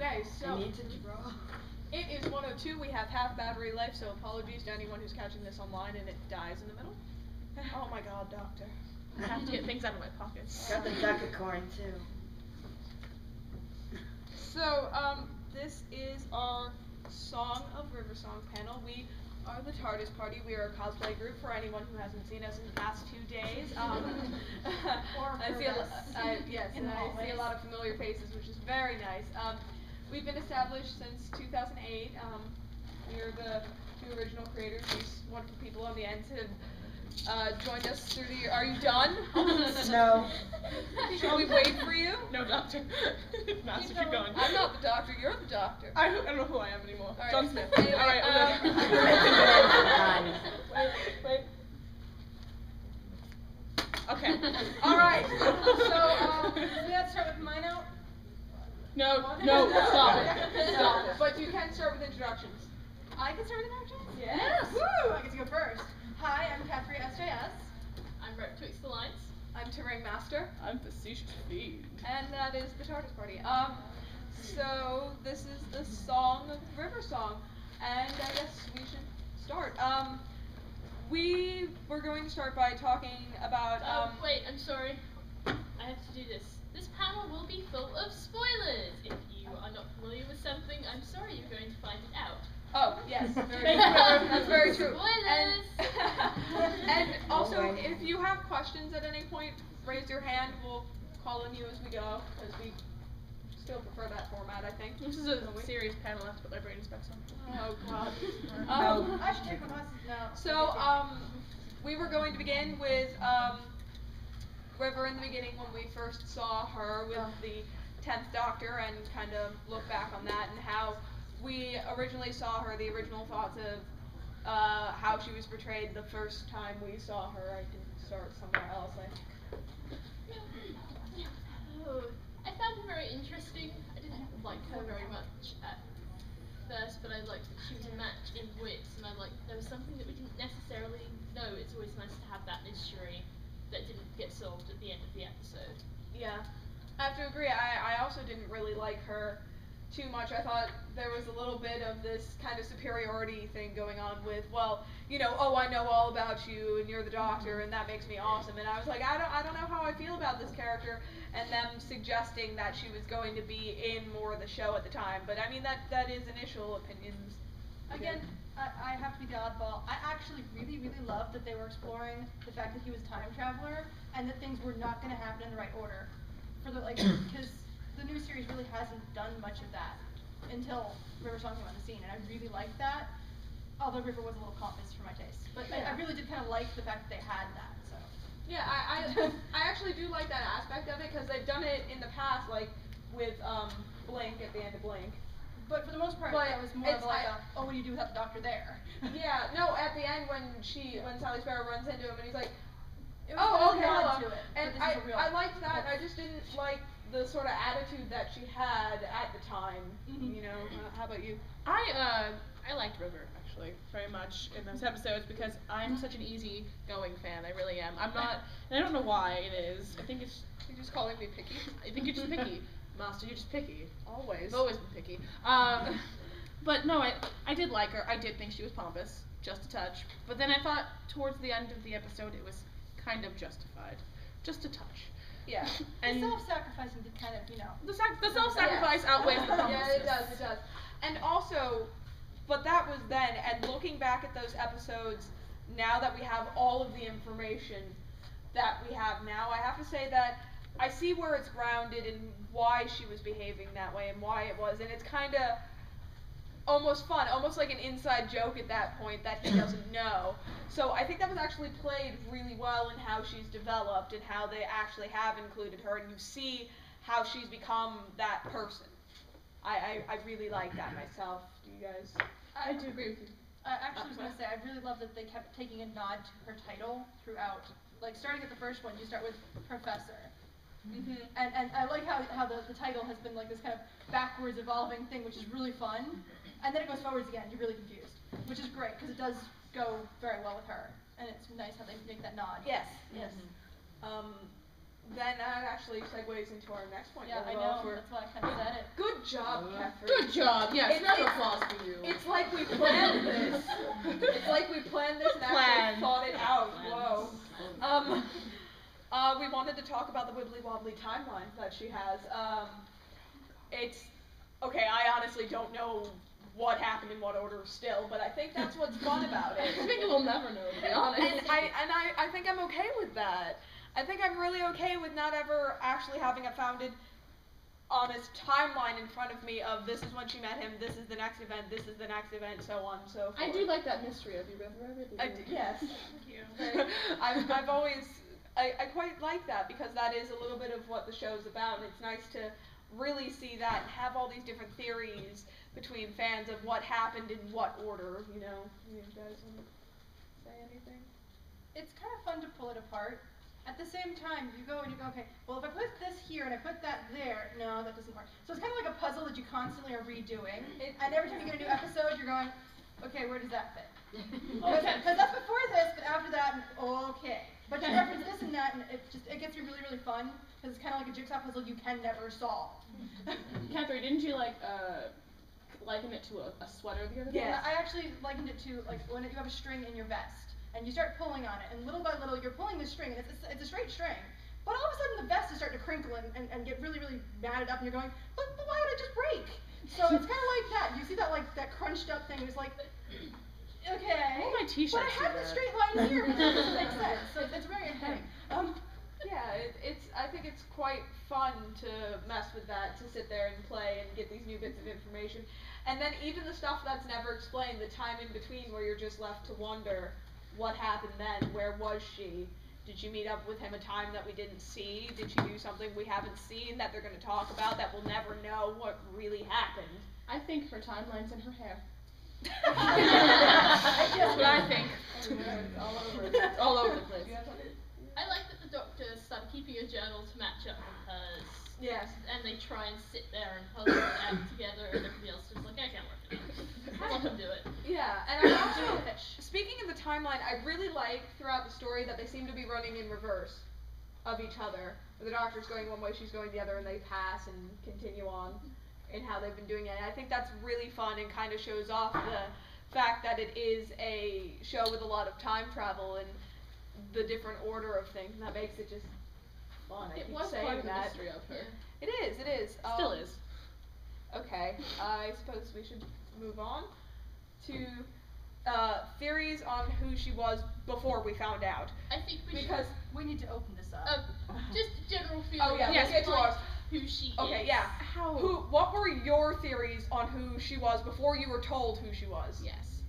Okay, so I need to draw. it is 1:02. We have half battery life, so apologies to anyone who's catching this online and it dies in the middle. Oh my God, doctor. I have to get things out of my pockets. Got the Duckacorn too. So, this is our Song of River Song panel. We are the TARDIS Party. We are a cosplay group for anyone who hasn't seen us in the past 2 days. I see a lot of familiar faces, which is very nice. We've been established since 2008. We are the 2 original creators. These wonderful people on the end have joined us through the. Are you done? No. Shall we wait for you? No, doctor. Master, keep going. I'm not the doctor. You're the doctor. I don't know who I am anymore. All right. John Smith. Anyway, All right. Wait. Okay. All right. So, we have to start with my note. No, stop it. Stop it. But you can start with introductions. I can start with introductions? Yes. Woo! I get to go first. Hi, I'm Catherine SJS. I'm Rep Twixt the Lines. I'm Terrain Master. I'm Facetious Feed. And that is the TARDIS Party. So this is the Song of River Song, and I guess we should start. We were going to start by talking about. Wait, I'm sorry. I have to do this. This panel will be full of spoilers. If you are not familiar with something, I'm sorry you're going to find it out. Oh, yes, that's very true. Spoilers! And also, if you have questions at any point, raise your hand. We'll call on you as we go, because we still prefer that format, I think. This is a serious panel. I have to put my brain specs on. Oh, God. I should take my glasses now. So, we were going to begin with River in the beginning when we first saw her with the 10th Doctor and kind of look back on that and how we originally saw her, the original thoughts of how she was portrayed the first time we saw her. I can start somewhere else, I think. Oh, I found her very interesting. I didn't like her very much at first, but I liked that she was a match in wits, and I liked there was something that we didn't necessarily know. It's always nice to have that mystery that didn't get solved at the end of the episode. Yeah, I have to agree. I also didn't really like her too much. I thought there was a little bit of this kind of superiority thing going on with, well, you know, oh, I know all about you and you're the doctor and that makes me awesome. And I was like, I don't know how I feel about this character, and them suggesting that she was going to be in more of the show at the time. But I mean, that is initial opinions. Again, I have to be the oddball. I actually really, really loved that they were exploring the fact that he was a time traveler and that things were not going to happen in the right order. Because the new series really hasn't done much of that until River Song came on the scene, and I really liked that. Although River was a little compass for my taste, but I really did kind of like the fact that they had that. So. Yeah, I actually do like that aspect of it because they've done it in the past, like with Blink at the end of Blink. But for the most part, it was more of like oh, what do you do without the doctor there? Yeah, no, at the end when Sally Sparrow runs into him and he's like, oh, okay, hello. And I liked that. I just didn't like the sort of attitude that she had at the time. You know, how about you? I liked River actually very much in those episodes because I'm such an easy-going fan. I really am. I'm not, and I don't know why it is. I think it's You're just calling me picky. I think you're just picky, Master. You're just picky. Always. I've always been picky. But no, I did like her. I did think she was pompous, just a touch. But then I thought towards the end of the episode it was kind of justified, just a touch. Yeah. And the self-sacrificing did kind of, you know. The self-sacrifice outweighs the pompousness. Yeah, it does. And also, but that was then, and looking back at those episodes, now that we have all of the information that we have now, I have to say that I see where it's grounded in why she was behaving that way and why it was, and it's kind of almost fun, almost like an inside joke at that point that he doesn't know. So I think that was actually played really well in how she's developed and how they actually have included her, and you see how she's become that person. I really like that myself. Do you guys? I do agree with you. I actually was going to say, I really love that they kept taking a nod to her title throughout. Like, starting at the first one, you start with Professor. And I like how the title has been like this kind of backwards evolving thing, which is really fun. And then it goes forwards again, you're really confused. Which is great, because it does go very well with her. And it's nice how they make that nod. Yes. then that actually segues into our next point. Yeah, I really well know. for- That's why I kind of said it. Good job, Catherine. Good job. Yes, It's- round of it's- applause for you. It's like we planned this. It's like we planned this and actually Plan. thought it out. Whoa. We wanted to talk about the wibbly wobbly timeline that she has. It's okay. I honestly don't know what happened in what order still, but I think that's what's fun about it. I think we'll never know, to be honest. And I think I'm okay with that. I think I'm really okay with not ever actually having a founded, honest timeline in front of me of this is when she met him, this is the next event, this is the next event, so on and so forth. I do like that mystery of you, River. I really do. Yes. Thank you. I've always, I quite like that because that is a little bit of what the show's about, and it's nice to really see that and have all these different theories between fans of what happened in what order, you know. You guys want to say anything? It's kind of fun to pull it apart. At the same time, you go and you go, okay, well, if I put this here and I put that there, no, that doesn't work. So it's kind of like a puzzle that you constantly are redoing. And every time you get a new episode, you're going, okay, where does that fit? Okay. Because that's before this, but after that, okay. But you reference this and that, and it gets me really, really fun, because it's kind of like a jigsaw puzzle you can never solve. Catherine, didn't you liken it to a sweater the other day? Yes. I actually likened it to like when you have a string in your vest, and you start pulling on it, and little by little you're pulling the string, and it's a straight string. But all of a sudden the vest is starting to crinkle and get really, really matted up, and you're going, but why would it just break? So it's kind of like that. You see that that crunched up thing, it's like, okay. All my t-shirts But I have do the that. straight line here, but that doesn't make sense. So it's very entertaining. Yeah, I think it's quite fun to mess with that, to sit there and play and get these new bits of information. And then even the stuff that's never explained, the time in between where you're just left to wonder what happened then, where was she? Did she meet up with him a time that we didn't see? Did she do something we haven't seen that they're going to talk about that we'll never know what really happened? I think her timeline's in her hair. That's what I think. All over. It's all over the place. I like that the doctor started keeping a journal to match up with hers. Yes. And they try and sit there and puzzle it out together, and everybody else is like, I can't work it out. Let them do it. Yeah, and I also, speaking of the timeline, I really like throughout the story that they seem to be running in reverse of each other. The doctor's going one way, she's going the other, and they pass and continue on in how they've been doing it. And I think that's really fun and kind of shows off the fact that it is a show with a lot of time travel and the different order of things, and that makes it just fun. I It keep was saying part of the that. mystery of her. It is. Still is. Okay, I suppose we should move on to theories on who she was before we found out. I think we Because We need to open this up. just a general feeling. Oh yeah, Yes, let's get to like ours. who she Okay, is. yeah. How? What were your theories on who she was before you were told who she was? Yes.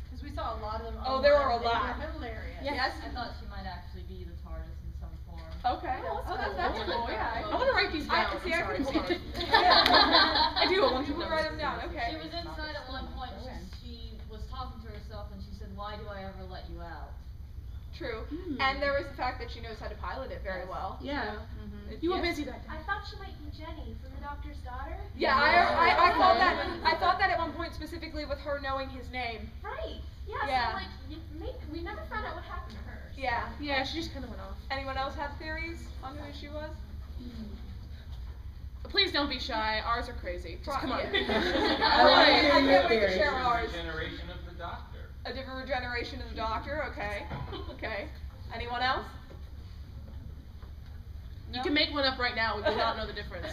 Because we saw a lot of them. Oh, there were a online. lot. They were hilarious. Yes. I thought she might actually be the TARDIS in some form. Okay. Oh, that's cool. Yeah. I want to write these down. I see. I I'm can sorry. see. I do. I want You to can write them down. Okay. She was inside at one point. She was talking to herself and she said, "Why do I ever let you out?" True. Hmm. And there was the fact that she knows how to pilot it very well. Yeah. It- You were yes. busy that day. I thought she might be Jenny from the doctor's daughter. Yeah, I thought that. I thought that at one point specifically with her knowing his name. Right. Yeah. Yeah. So like, we never found out what happened to her. so- Yeah. Yeah, she just kind of went off. Anyone else have theories on who she was? Please don't be shy. Ours are crazy. Just come on. Yeah. I I like can't wait to theories. share ours. Generation of the Doctor. A different regeneration of the Doctor. Okay. Okay. Anyone else? You can make one up right now. We will not know the difference.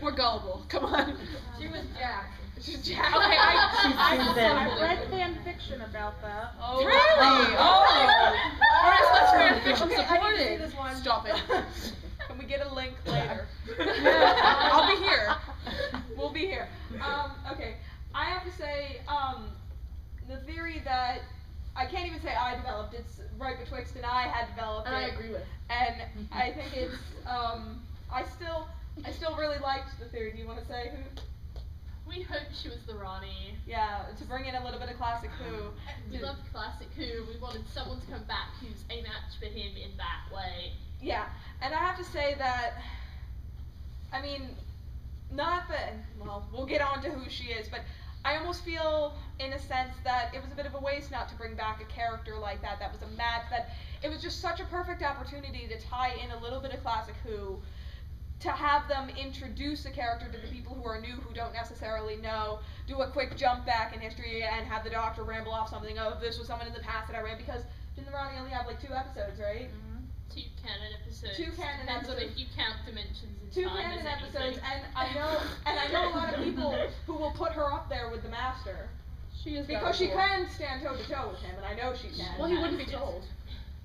We're gullible. Come on. She was Jack. She's Jack. Okay, I've read fan fiction about that. Oh. Really? Oh. Alright, so let's fan fiction Okay, I need to see supported. this one. Stop it. Can we get a link later? I'll be here. We'll be here. Okay. I have to say, the theory that I can't even say I developed. It's right betwixt and I had developed And I it. agree with. And I think it's I still really liked the theory. Do you want to say who? We hoped she was the Ronnie. Yeah, to bring in a little bit of classic Who. We loved classic Who. We wanted someone to come back who's a match for him in that way. Yeah, and I have to say that, I mean, not that, well, we'll get on to who she is, but I almost feel, in a sense, that it was a bit of a waste not to bring back a character like that. That was a match that it was just such a perfect opportunity to tie in a little bit of Classic Who, to have them introduce a character to the people who are new, who don't necessarily know, do a quick jump back in history, and have the Doctor ramble off something, oh, this was someone in the past that I ran, because didn't the Ronnie only have like 2 episodes, right? Two canon episodes. 2 canon Depends on episodes. if you count dimensions in 2 time canon as episodes, anything. and I know a lot of people who will put her up there with the Master. She is Because she valuable. can stand toe to toe with him, and I know she can. Well, he wouldn't be told.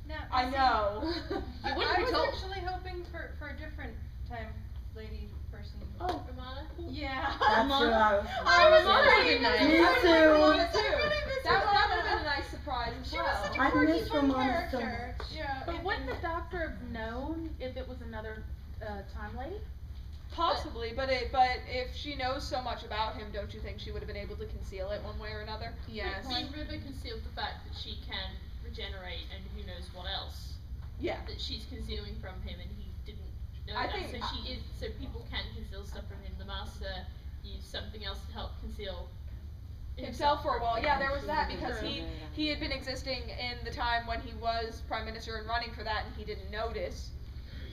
Now, I see, know. He wouldn't I be was told. actually hoping for a different time lady person. Oh, Romana? Yeah. That's who I was. I was Romana pretty would've been nice. I Me was too. Romana too. really miss That would have Romana. been a nice surprise as She well. was such a I quirky, miss fun Romana so character. much. Yeah. But wouldn't the Doctor have known if it was another time lady? Possibly, but if she knows so much about him, don't you think she would have been able to conceal it one way or another? Yes. I mean, River concealed the fact that she can regenerate and who knows what else Yeah. that she's concealing from him, and he didn't know I that. think- So people can conceal stuff from him. The Master used something else to help conceal Himself for a while. from Yeah, him. there was that because True. he had been existing in the time when he was Prime Minister and running for that, and he didn't notice.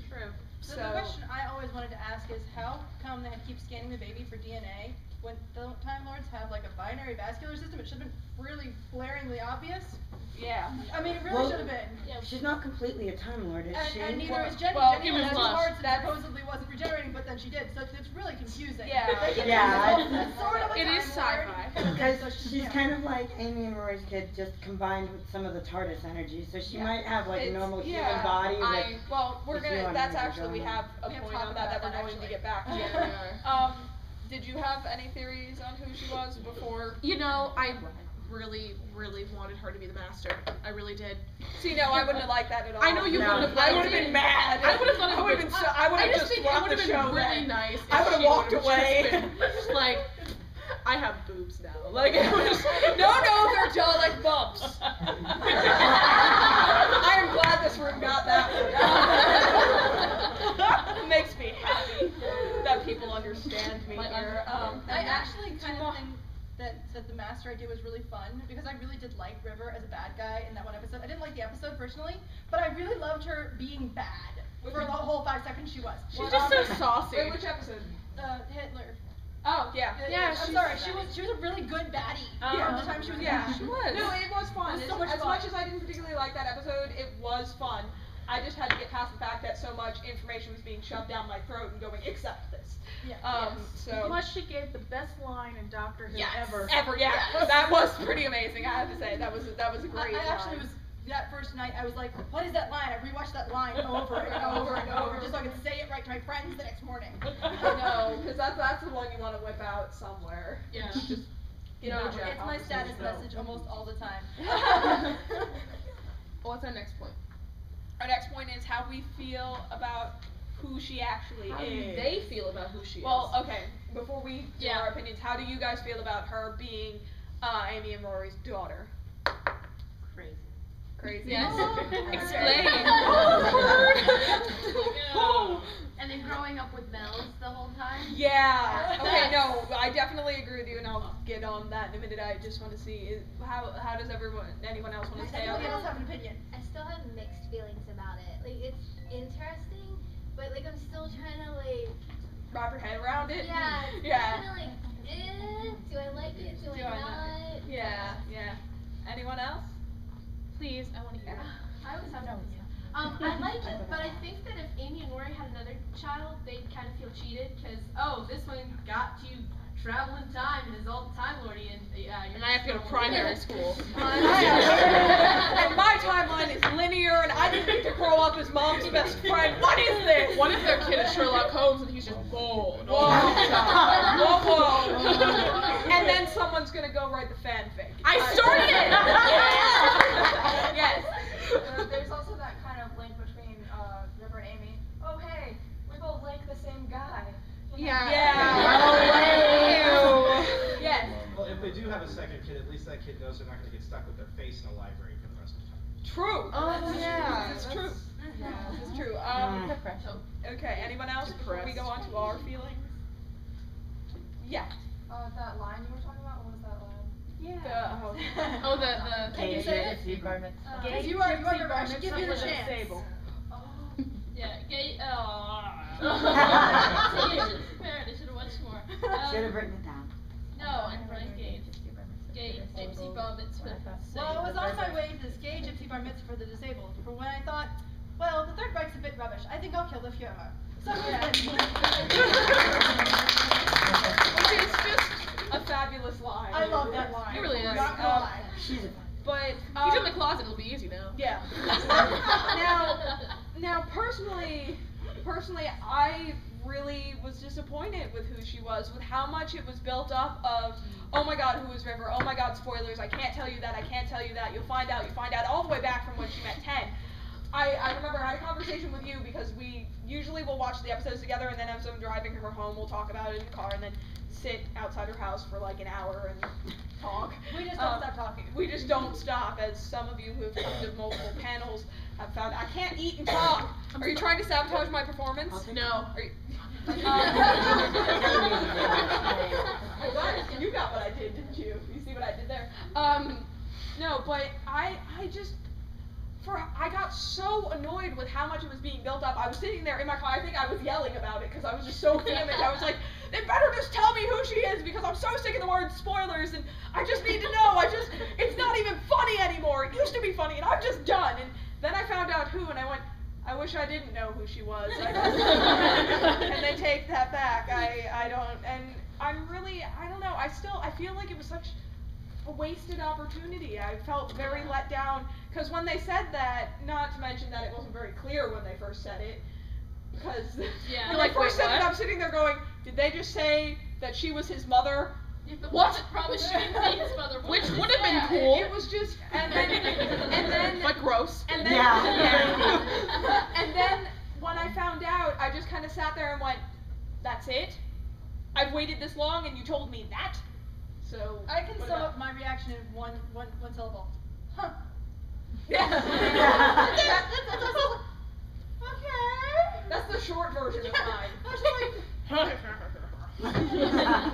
True. So So the question I always wanted to ask is how come they keep scanning the baby for DNA when the Time Lords have like a binary vascular system? It should have been really glaringly obvious. yeah. I mean, it really Well, should have been. Yeah, She's not completely a Time Lord, is she? And neither Well- is Jenny. well, Jenny human has two flesh. hearts that supposedly wasn't regenerating, but then she did. So it's really confusing. Yeah. They keep Yeah, doing this it's- whole sort of a It is Time Lord sci-fi. kind of thing, Because so she's yeah. kind of like Amy and Rory's kid, just combined with some of the TARDIS energy. So she Yeah. might have like a It's- normal yeah, human body Well, we're if you gonna. wanna That's make it actually we going have a We have point talked on that about we're that, going to actually. get back to. Yeah, we are. Did you have any theories on who she was before? You know, I really, really wanted her to be the Master. I really did. See, no, I wouldn't have liked that at all. I know you No. wouldn't have. I liked would have it. been mad. I would have thought it I would would have been. So, I would have just just think it left would the have show been really then. nice. I if would've she walked would've away. just been, just like, I have boobs now. Like it was. No, they're Dalek bumps. I am glad this room got that one. It makes me happy that people understand me here. I actually kind of think that the Master idea was really fun because I really did like River as a bad guy in that one episode. I didn't like the episode personally, but I really loved her being bad for the whole 5 seconds she was. She's just so saucy. Wait, which episode? Hitler. Oh, yeah. Yeah, I'm she's sorry. bad. She was a really good baddie Yeah. from the time she was Yeah, bad. she was. No, it was fun. It was so as much fun. much as I didn't particularly like that episode, it was fun. I just had to get past the fact that so much information was being shoved down my throat and going, accept this. Yeah. So. Plus, she gave the best line in Doctor Who Yes. ever. Ever, yeah. Yes. That was pretty amazing, I have to say. That was a great I actually line. was that first night. I was like, "What is that line?" I rewatched that line over and over and over just so I could say it right to my friends the next morning. No, because that's the one you want to whip out somewhere. Yeah. Just get No out joke. It's my status message almost all the time. What's our next point? Our next point is how we feel about who she actually How do is. they feel about who she Well, is? okay. Before we do Yeah. our opinions, how do you guys feel about her being Amy and Rory's daughter? Crazy. Crazy. Yes. Explain. Oh. And then growing up with bells the whole time. Yeah. Okay. No, I definitely agree with you, and I'll get on that in a minute. I just want to see how does anyone else want to say on Anybody else that? have an opinion? I still have mixed feelings about it. Like, it's interesting, but like I'm still trying to like, Wrap your head around it. yeah, it's Yeah. kind of like, do I like it? Do I not? Yeah. Yeah. Anyone else? Please, I want to hear. I always have no idea. I like it, but I think that if Amy and Rory had another child, they'd kind of feel cheated because This one got to travel in time and is all Time Lordy and And I have to go to primary school. And my timeline is linear, and I didn't get to grow up as mom's best friend. What is this? What if their kid is Sherlock Holmes and he's just bold? Whoa. Whoa. And then someone's gonna go write the fanfic. I started it! Yes. There's also that kind of link between River and Amy. Oh hey, we both like the same guy. Yeah. Yeah. Yes. Well, if they do have a second kid, at least that kid knows they're not going to get stuck with their face in a library for the rest of the time. True. Oh, yeah. This is true. This is true. Okay. Anyone else before we go on to our feelings? Yeah. That line you were talking about, what was Yeah. Can you say it? Gay bar mitzvah. Because you are your bar, I should give you the chance. Yeah, gay. I should have watched more. Should have written it down. No, I'm running gay. Gay gypsy bar mitzvah. Well, it was on my way to this gay gypsy bar mitzvah for the disabled. For when I thought, well, the third Reich's a bit rubbish. I think I'll kill the Führer. So Which is just a fabulous line. I love that line. It really is. Not gonna lie. But If you do it in the closet, it'll be easy now. yeah. Now personally, I really was disappointed with who she was, with how much it was built up of, oh my god, who is River? Oh my god, spoilers, I can't tell you that, you'll find out, all the way back from when she met 10. I remember I had a conversation with you because we usually will watch the episodes together, and then as I'm driving her home, we'll talk about it in the car, and then sit outside her house for like an hour and talk. We just don't stop talking. We just don't stop, as some of you who have come to multiple panels have found. I can't eat and talk. Are you trying to sabotage my performance? No. Are you? You got what I did, didn't you? You see what I did there? No, but I got so annoyed with how much it was being built up. I was sitting there in my car. I think I was yelling about it because I was just so damaged. I was like, they better just tell me who she is because I'm so sick of the word spoilers and I just need to know. It's not even funny anymore. It used to be funny and I'm just done. And then I found out who and I went, I wish I didn't know who she was. And they take that back. I don't, and I'm really, I don't know. I feel like it was such a wasted opportunity. I felt very let down because when they said that, not to mention that it wasn't very clear when they first said it, because when they first said it, I'm sitting there going, did they just say that she was his mother? What? Probably she didn't say his mother. Which would have been cool. It was just, and then but gross. And then, and then when I found out, I just kind of sat there and went, that's it? I've waited this long and you told me that? So I can sum up my reaction in one syllable. Huh. Yeah. Okay. That's the short version of mine. I was like,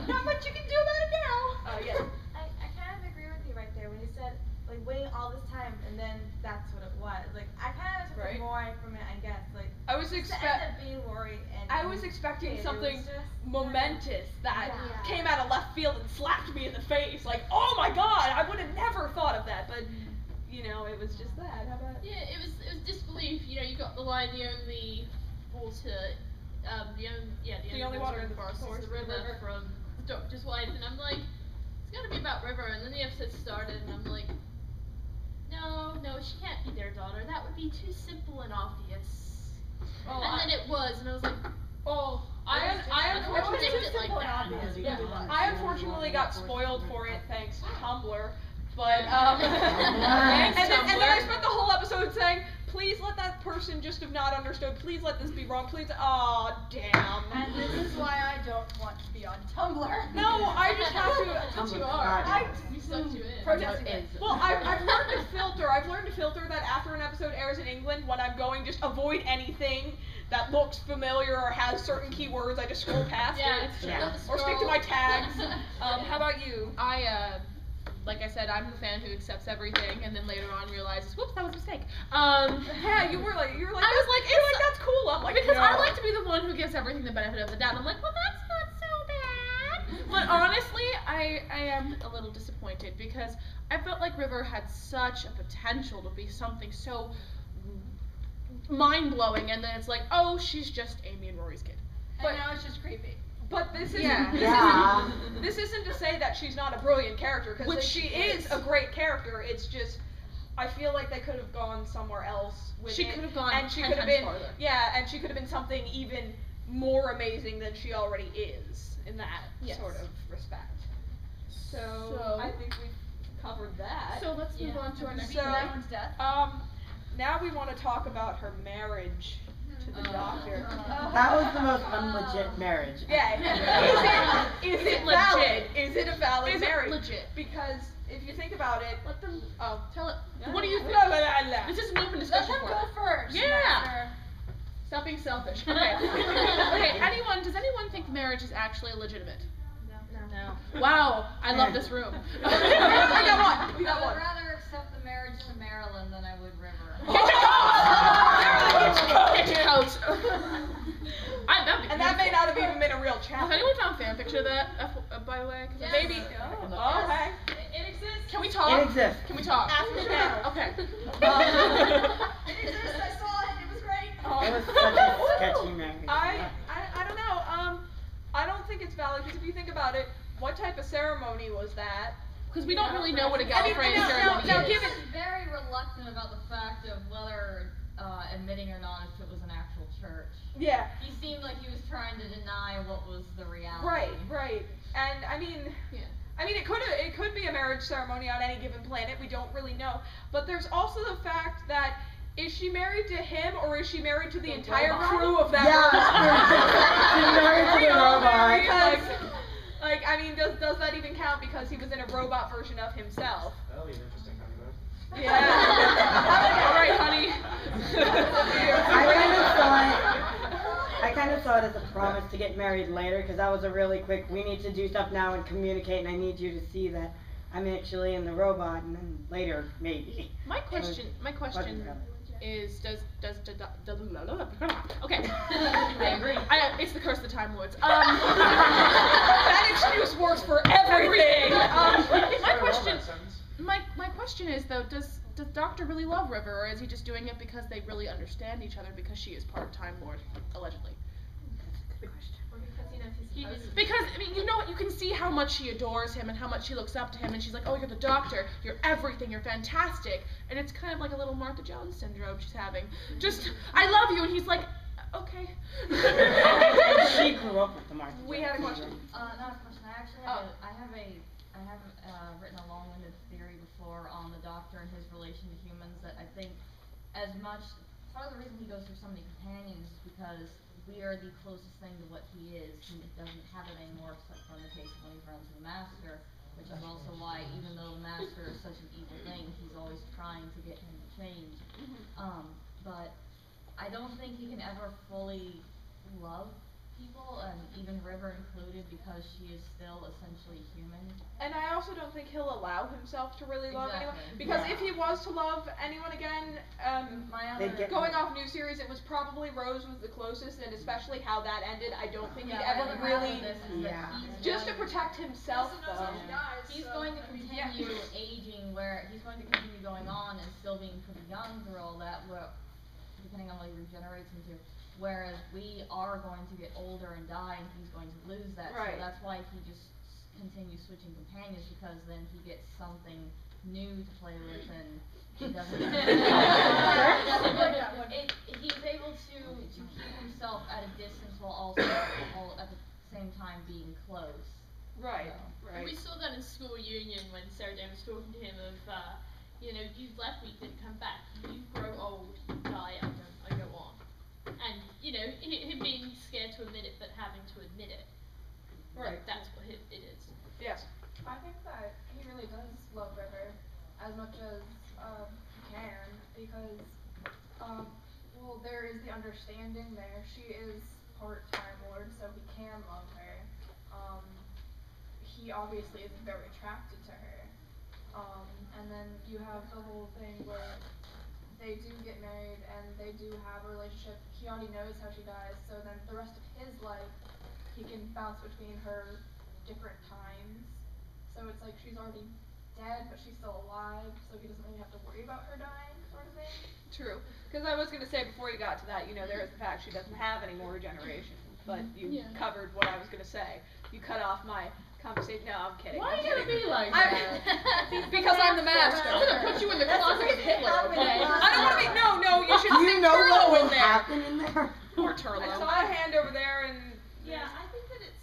not much you can do about it now. Yeah. I kind of agree with you right there when you said, like, waiting all this time and then that's what it was. Like, I kind of took more from it, I guess. Like, I was being worried and I was expecting something momentous that came out of left field and slapped me in the face. Like, oh my god, I would have never thought of that. But, you know, it was just that. How about? Yeah, it was disbelief. You know, you got the line, the only water, the only water in the forest is the river from the Doctor's Wife, and I'm like, it's gotta be about River. And then the episode started, and I'm like, no, she can't be their daughter. That would be too simple and obvious. And then it was, and I was like, I unfortunately got spoiled for it thanks to Tumblr. But and then I spent the whole episode saying, please let that person just have not understood. Please let this be wrong. Please. Aw, damn. And this is why I don't want to be on Tumblr. No, I just have to. Tumblr you are. we sucked you in. Protesting it. Well, I've learned to filter. I've learned to filter that after an episode airs in England, when I'm going, just avoid anything that looks familiar or has certain keywords. I just scroll past it. Or stick to my tags. How about you? Like I said, I'm the fan who accepts everything, and then later on realizes, whoops, that was a mistake. Yeah, you were like, that's cool. I'm like, because no. I like to be the one who gives everything the benefit of the doubt. I'm like, well, that's not so bad. But honestly, I am a little disappointed because I felt like River had such a potential to be something so mind-blowing, and then it's like, oh, she's just Amy and Rory's kid. And now it's just creepy. But this isn't, Yeah. this isn't to say that she's not a brilliant character, because she is a great character. It's just, I feel like they could have gone somewhere else with She it. could have gone and she 10 could have times been, farther. yeah, and she could have been something even more amazing than she already is in that sort of respect. So I think we've covered that. So let's move on to our next Everyone's death. Now we want to talk about her marriage to the Doctor. That was the most unlegit marriage. Yeah. Is it legit? valid? Is it a valid Is marriage? it legit? Because if you think about it, Let them tell it. What do you think? This is an open Let discussion them for go us. first. Yeah. Master. Stop being selfish. Okay. Okay. Does anyone think marriage is actually legitimate? No. Wow, I love this room. We got one. We got I one. would rather accept the marriage to Marilyn than I would River. Get your coat. And that may not have even been a real Has challenge. anyone found fan fiction of that, by the way? 'Cause Yes. Maybe. Yes. Oh, okay. It exists. Can we talk? It exists. Can we talk? After the panel. Okay. It exists, I saw it, it was great. It was such a sketchy marriage. I don't know. I don't think it's valid because if you think about it, what type of ceremony was that? Because we don't really know what a I mean, Gallifreyan now- ceremony now is. given- He was very reluctant about the fact of whether admitting or not if it was an actual church. Yeah. He seemed like he was trying to deny what was the reality. Right. And I mean, Yeah. it could be a marriage ceremony on any given planet. We don't really know. But there's also the fact that is she married to him or is she married to the entire robot? crew of that Yeah. She's married to Are we the all robot. married? Like, I mean, does that even count because he was in a robot version of himself? That'll be an interesting honeymoon. Yeah. All right, honey. I kind of saw it as a promise to get married later because that was a really quick. We need to do stuff now and communicate, and I need you to see that I'm actually in the robot, and then later maybe. My question is, okay. I agree. It's the curse of the Time Lords. That excuse works for everything. My question is though, does Doctor really love River, or is he just doing it because they really understand each other because she is part Time Lord, allegedly? Because I mean, you can see how much she adores him and how much she looks up to him, and she's like, "Oh, you're the Doctor. You're everything. You're fantastic." And it's kind of like a little Martha Jones syndrome she's having. Just, "I love you," and he's like, "Okay." She grew up with the Martha. We had a question. Not a question. I actually have written a long-winded theory before on the Doctor and his relation to humans that I think part of the reason he goes through so many companions is because we are the closest thing to what he is. He doesn't have it anymore except for in the case of when he runs the Master, which is also why even though the Master is such an evil thing, he's always trying to get him to change. But I don't think he can ever fully love people, and even River included, because she is still essentially human. And I also don't think he'll allow himself to really love anyone. Exactly. Because Yeah. if he was to love anyone again, going off new series, it was probably Rose was the closest, and especially how that ended, I don't think he'd ever really, just to protect himself though. He's going to continue aging where he's going to continue going on and still being pretty young through all that, depending on what he regenerates into. Whereas we are going to get older and die, and he's going to lose that. Right. So that's why he just continues switching companions, because then he gets something new to play with, and he doesn't. He's able to keep himself at a distance while also all at the same time being close. Right. And we saw that in school reunion when Sarah Jane was talking to him of, you've left me, didn't come back. You grow old, you die, I go on. And, him being scared to admit it, but having to admit it. Right. That's what it is. Yes. I think that he really does love River as much as he can, because there is the understanding there. She is part Time Lord, so he can love her. He obviously is very attracted to her. And then you have the whole thing where they do get married and they do have a relationship. He already knows how she dies, so then the rest of his life he can bounce between her different times. So it's like she's already dead, but she's still alive, so he doesn't really have to worry about her dying, sort of thing. True. Because I was going to say before you got to that, there is the fact she doesn't have any more regeneration. But you covered what I was going to say. You cut off my conversation. No, I'm kidding. Why are I'm you gonna kidding. be like that? Because I'm the master. I'm gonna put you in the closet with Hitler, okay? I don't want to be. No. You should Do stick you know what Turlo will in there. happen in there? Poor Turlo. I saw a hand over there, and Yeah, I think that it's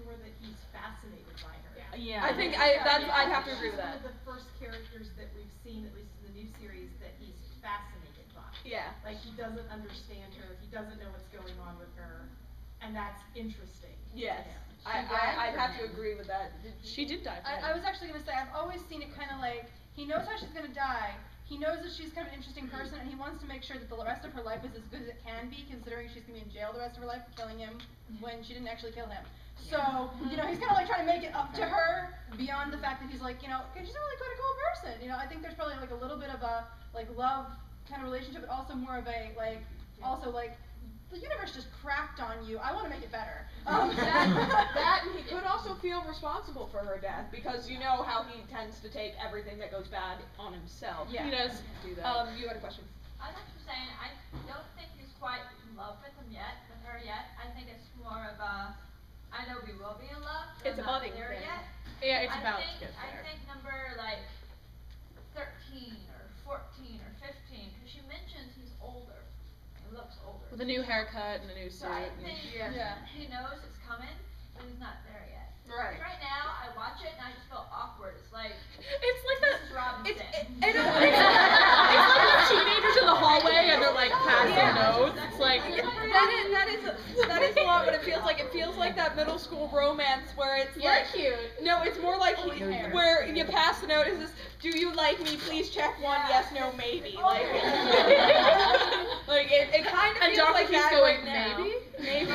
more that he's fascinated by her. Yeah. I think I'd have to agree with She's that. one of the first characters that we've seen, at least in the new series, that he's fascinated by. Yeah. Like, he doesn't understand her, he doesn't know what's going on with her, and that's interesting. Yes. To him. I'd have to agree with that. She did die. I was actually going to say, I've always seen it kind of like, he knows how she's going to die, he knows that she's kind of an interesting person, and he wants to make sure that the rest of her life is as good as it can be, considering she's going to be in jail the rest of her life for killing him when she didn't actually kill him. So, you know, he's kind of like trying to make it up to her beyond the fact that he's like, you know, she's a really quite a cool person. You know, I think there's probably like a little bit of a like love kind of relationship, but also more of a like, also like, the universe just cracked on you. I want to make it better. That and he could also feel responsible for her death because you know how he tends to take everything that goes bad on himself. Yeah. He does. Do that. You had a question. I was actually saying I don't think he's quite in love with her yet. I think it's more of a I know we will be in love. It's a budding there thing. Yet. Yeah, it's about to get I there. think number like 13 or 14 or 15 because she mentions he's older. He looks older. With a new haircut and a new suit. So I think Yeah. he knows it's coming, but he's not there yet. Right. Right now, I watch it and I just feel awkward. It's like that. Mrs. Robinson. It's like teenagers in the hallway and they're like passing notes. It's like that is a lot what it feels like that middle school romance where it's like cute. No, it's more like where you pass the note. Is this? Do you like me? Please check one. Yes, no, maybe. Like, like it kind of and feels Dr. like keeps that going right now. maybe. Maybe.